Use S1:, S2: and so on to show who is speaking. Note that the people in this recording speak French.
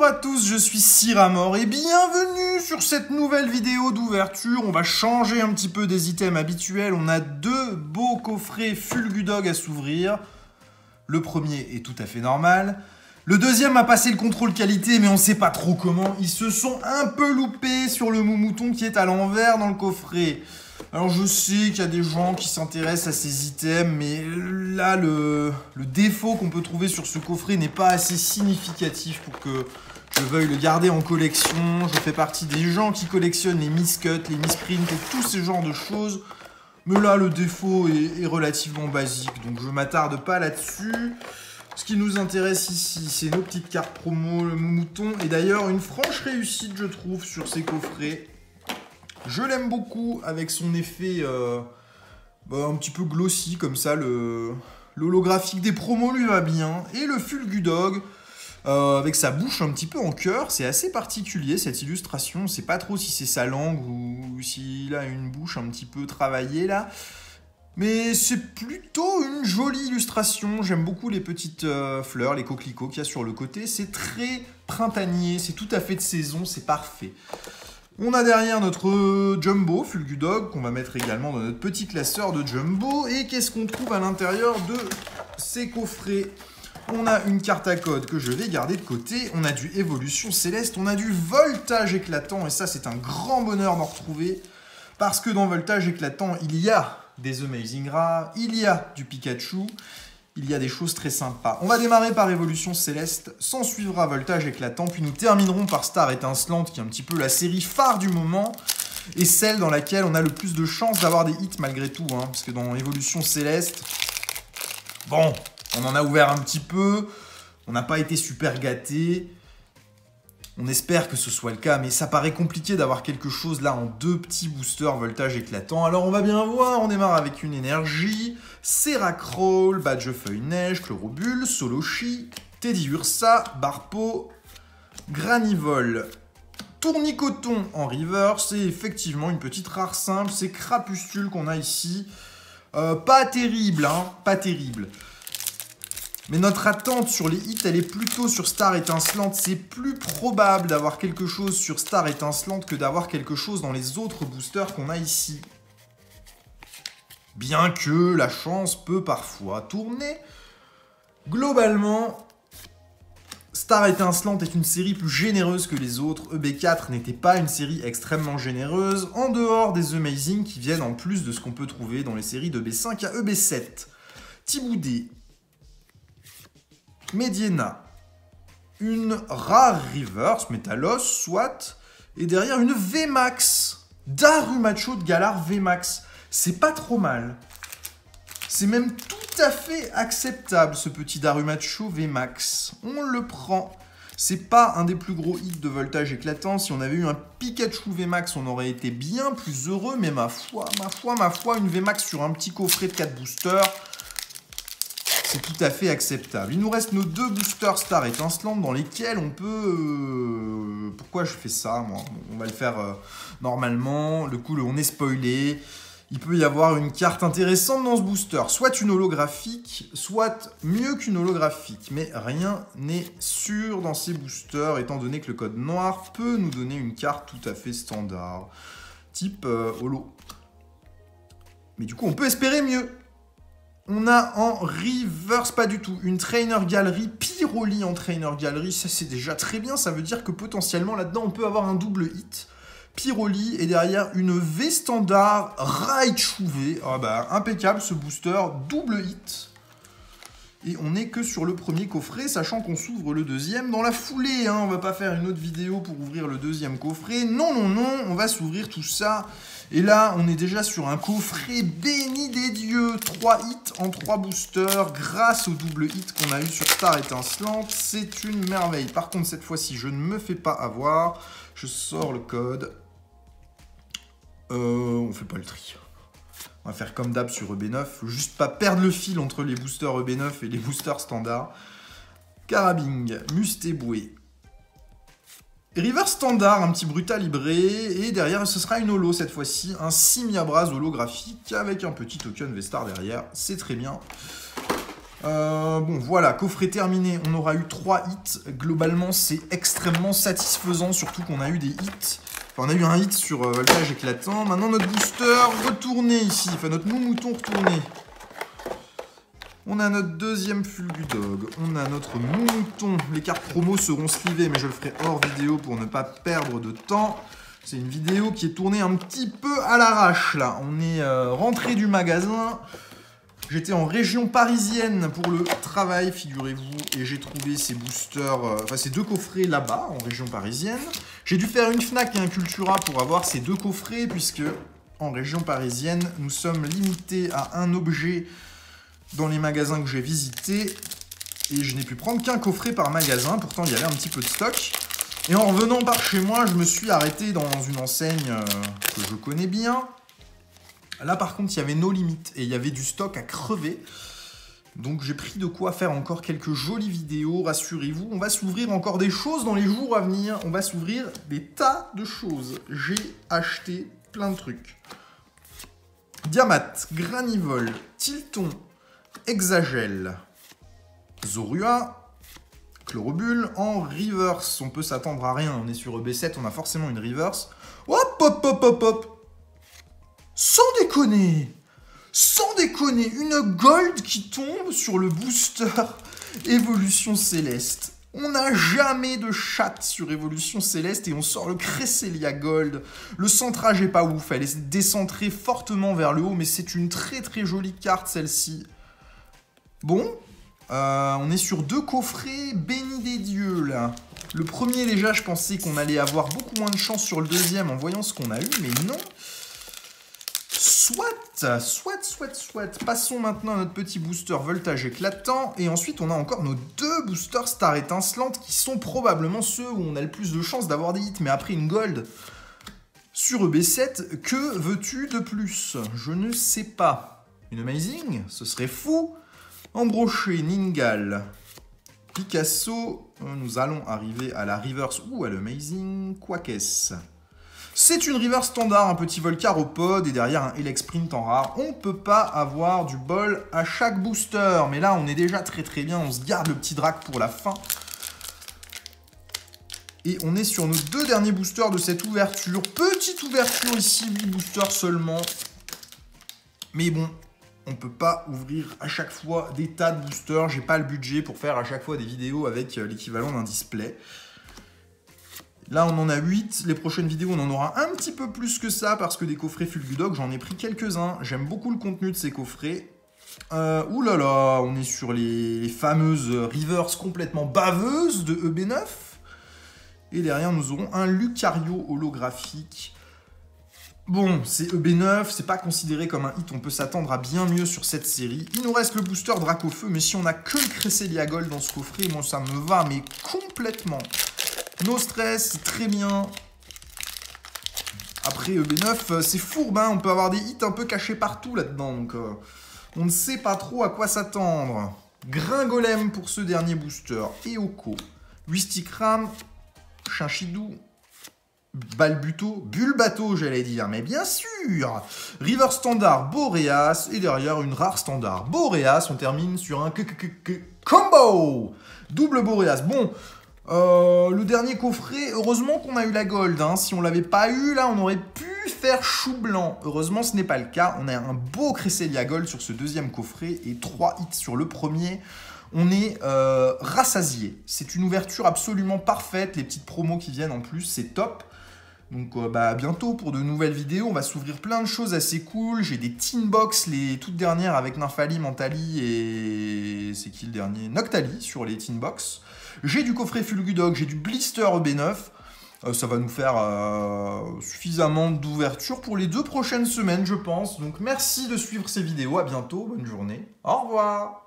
S1: Bonjour à tous, je suis Siramor et bienvenue sur cette nouvelle vidéo d'ouverture. On va changer un petit peu des items habituels. On a deux beaux coffrets Fulgudog à s'ouvrir. Le premier est tout à fait normal. Le deuxième a passé le contrôle qualité, mais on sait pas trop comment. Ils se sont un peu loupés sur le mouton qui est à l'envers dans le coffret. Alors je sais qu'il y a des gens qui s'intéressent à ces items, mais là le défaut qu'on peut trouver sur ce coffret n'est pas assez significatif pour que je veuille le garder en collection. Je fais partie des gens qui collectionnent les miscuts, les misprints et tous ces genres de choses. Mais là le défaut est relativement basique, donc je m'attarde pas là-dessus. Ce qui nous intéresse ici, c'est nos petites cartes promo, le mouton, et d'ailleurs une franche réussite je trouve sur ces coffrets. Je l'aime beaucoup avec son effet un petit peu glossy comme ça, l'holographique des promos lui va bien. Et le Fulgudog avec sa bouche un petit peu en cœur, c'est assez particulier cette illustration. On ne sait pas trop si c'est sa langue ou s'il a une bouche un petit peu travaillée là. Mais c'est plutôt une jolie illustration. J'aime beaucoup les petites fleurs, les coquelicots qu'il y a sur le côté. C'est très printanier, c'est tout à fait de saison, c'est parfait. On a derrière notre Jumbo Fulgudog qu'on va mettre également dans notre petit classeur de Jumbo. Et qu'est-ce qu'on trouve à l'intérieur de ces coffrets? On a une carte à code que je vais garder de côté. On a du Évolution Céleste, on a du Voltage Éclatant. Et ça, c'est un grand bonheur d'en retrouver. Parce que dans Voltage Éclatant, il y a des Amazing Rares, il y a du Pikachu. Il y a des choses très sympas. On va démarrer par Évolution Céleste, s'en suivra Voltage Éclatant, puis nous terminerons par Star Étincelante, qui est un petit peu la série phare du moment, et celle dans laquelle on a le plus de chances d'avoir des hits malgré tout, hein, parce que dans Évolution Céleste, bon, on en a ouvert un petit peu, on n'a pas été super gâtés, on espère que ce soit le cas, mais ça paraît compliqué d'avoir quelque chose là en deux petits boosters Voltage Éclatant. Alors on va bien voir, on démarre avec une énergie, Seracrawl, Badgefeuille-Neige, Chlorobule, Solochi, Teddy Ursa, Barpo, Granivol, Tournicoton en reverse, et effectivement une petite rare simple, c'est Crapustule qu'on a ici. Pas terrible, hein, pas terrible. Mais notre attente sur les hits, elle est plutôt sur Star Étincelante. C'est plus probable d'avoir quelque chose sur Star Étincelante que d'avoir quelque chose dans les autres boosters qu'on a ici. Bien que la chance peut parfois tourner. Globalement, Star Étincelante est une série plus généreuse que les autres. EB4 n'était pas une série extrêmement généreuse, en dehors des Amazing qui viennent en plus de ce qu'on peut trouver dans les séries d'EB5 à EB7. Tiboudé, Mediena, une rare reverse, Métalos, soit, et derrière une VMAX, Darumacho de Galar VMAX. C'est pas trop mal. C'est même tout à fait acceptable, ce petit Darumacho VMAX. On le prend. C'est pas un des plus gros hits de Voltage Éclatant. Si on avait eu un Pikachu VMAX, on aurait été bien plus heureux, mais ma foi, une VMAX sur un petit coffret de 4 boosters, c'est tout à fait acceptable. Il nous reste nos deux boosters Star Étincelante dans lesquels on peut... Pourquoi je fais ça, moi? On va le faire normalement. Le coup, on est spoilé. Il peut y avoir une carte intéressante dans ce booster. Soit une holographique, soit mieux qu'une holographique. Mais rien n'est sûr dans ces boosters, étant donné que le code noir peut nous donner une carte tout à fait standard. Type holo. Mais du coup, on peut espérer mieux. On a en reverse, pas du tout, une Trainer Gallery, Pyroli en Trainer Gallery, ça c'est déjà très bien, ça veut dire que potentiellement là-dedans on peut avoir un double hit. Pyroli et derrière une V standard Raichu V, ah bah impeccable ce booster, double hit. Et on n'est que sur le premier coffret, sachant qu'on s'ouvre le deuxième dans la foulée, hein. On va pas faire une autre vidéo pour ouvrir le deuxième coffret, non, on va s'ouvrir tout ça. Et là, on est déjà sur un coffret béni des dieux. 3 hits en 3 boosters grâce au double hit qu'on a eu sur Star Étincelante. C'est une merveille. Par contre, cette fois-ci, je ne me fais pas avoir. Je sors le code. On fait pas le tri. On va faire comme d'hab sur EB9. Faut juste pas perdre le fil entre les boosters EB9 et les boosters standards. Carabing, Mustéboué. River standard, un petit brutal libré, et derrière ce sera une holo cette fois-ci, un Simiabras holographique avec un petit token V-Star derrière, c'est très bien. Bon, voilà, coffret terminé. On aura eu 3 hits. Globalement, c'est extrêmement satisfaisant, surtout qu'on a eu des hits. Enfin, on a eu un hit sur voltage éclatant. Maintenant, notre booster retourné ici. Enfin, notre mouton retourné. On a notre deuxième Fulgudog. On a notre mouton. Les cartes promo seront slivées, mais je le ferai hors vidéo pour ne pas perdre de temps. C'est une vidéo qui est tournée un petit peu à l'arrache, là. On est rentré du magasin. J'étais en région parisienne pour le travail, figurez-vous, et j'ai trouvé ces boosters, enfin ces 2 coffrets là-bas, en région parisienne. J'ai dû faire une Fnac et un Cultura pour avoir ces 2 coffrets, puisque en région parisienne, nous sommes limités à un objet dans les magasins que j'ai visités, et je n'ai pu prendre qu'un coffret par magasin, pourtant il y avait un petit peu de stock. Et en revenant par chez moi, je me suis arrêté dans une enseigne que je connais bien. Là, par contre, il y avait No Limit et il y avait du stock à crever. Donc, j'ai pris de quoi faire encore quelques jolies vidéos, rassurez-vous. On va s'ouvrir encore des choses dans les jours à venir. On va s'ouvrir des tas de choses. J'ai acheté plein de trucs. Diamat, Granivol, Tilton, Hexagel, Zorua, Chlorobule. En reverse, on peut s'attendre à rien. On est sur EB7, on a forcément une reverse. Hop, hop, hop, hop, hop. Sans déconner, une gold qui tombe sur le booster Évolution Céleste. On n'a jamais de chat sur Évolution Céleste et on sort le Cresselia Gold. Le centrage est pas ouf, elle est décentrée fortement vers le haut, mais c'est une très très jolie carte celle-ci. Bon, on est sur 2 coffrets bénis des dieux là. Le premier déjà, je pensais qu'on allait avoir beaucoup moins de chance sur le deuxième en voyant ce qu'on a eu, mais non. Soit. Passons maintenant à notre petit booster voltage éclatant. Et ensuite, on a encore nos 2 boosters star étincelante qui sont probablement ceux où on a le plus de chances d'avoir des hits. Mais après une gold sur EB7, que veux-tu de plus? Je ne sais pas. Une amazing? Ce serait fou. Embroché, Ningal, Picasso. Nous allons arriver à la reverse ou à l'amazing. Quackess. C'est une reverse standard, un petit Volcaropod et derrière un Elex Sprint en rare. On ne peut pas avoir du bol à chaque booster. Mais là, on est déjà très très bien. On se garde le petit drac pour la fin. Et on est sur nos 2 derniers boosters de cette ouverture. Petite ouverture ici, 8 boosters seulement. Mais bon, on ne peut pas ouvrir à chaque fois des tas de boosters. J'ai pas le budget pour faire à chaque fois des vidéos avec l'équivalent d'un display. Là, on en a 8. Les prochaines vidéos, on en aura un petit peu plus que ça parce que des coffrets Fulgudog, j'en ai pris quelques-uns. J'aime beaucoup le contenu de ces coffrets. Ouh là là, on est sur les fameuses reverse complètement baveuses de EB9. Et derrière, nous aurons un Lucario holographique. Bon, c'est EB9, c'est pas considéré comme un hit, on peut s'attendre à bien mieux sur cette série. Il nous reste le booster Dracofeu, mais si on a que le Cresselia Gold dans ce coffret, moi ça me va, mais complètement. No stress, c'est très bien. Après EB9, c'est fourbe, hein, on peut avoir des hits un peu cachés partout là-dedans, donc on ne sait pas trop à quoi s'attendre. Gringolem pour ce dernier booster, Eoko, Wistikram, Chinchidou, Balbuto, Bulbato j'allais dire, mais bien sûr. River standard, Boreas, et derrière une rare standard. Boreas, on termine sur un combo. Double Boreas, bon... le dernier coffret, heureusement qu'on a eu la gold, hein. Si on l'avait pas eu, là, on aurait pu faire chou blanc. Heureusement, ce n'est pas le cas. On a un beau Cresselia Gold sur ce deuxième coffret et 3 hits sur le premier. On est rassasié. C'est une ouverture absolument parfaite. Les petites promos qui viennent en plus, c'est top. Donc à bientôt pour de nouvelles vidéos. On va s'ouvrir plein de choses assez cool. J'ai des Teen Box, les toutes dernières avec Nymphalie, Mentali et... c'est qui le dernier? Noctali sur les Teen Box. J'ai du coffret Fulgudog, j'ai du blister EB9. Ça va nous faire suffisamment d'ouverture pour les 2 prochaines semaines, je pense. Donc merci de suivre ces vidéos. À bientôt, bonne journée. Au revoir.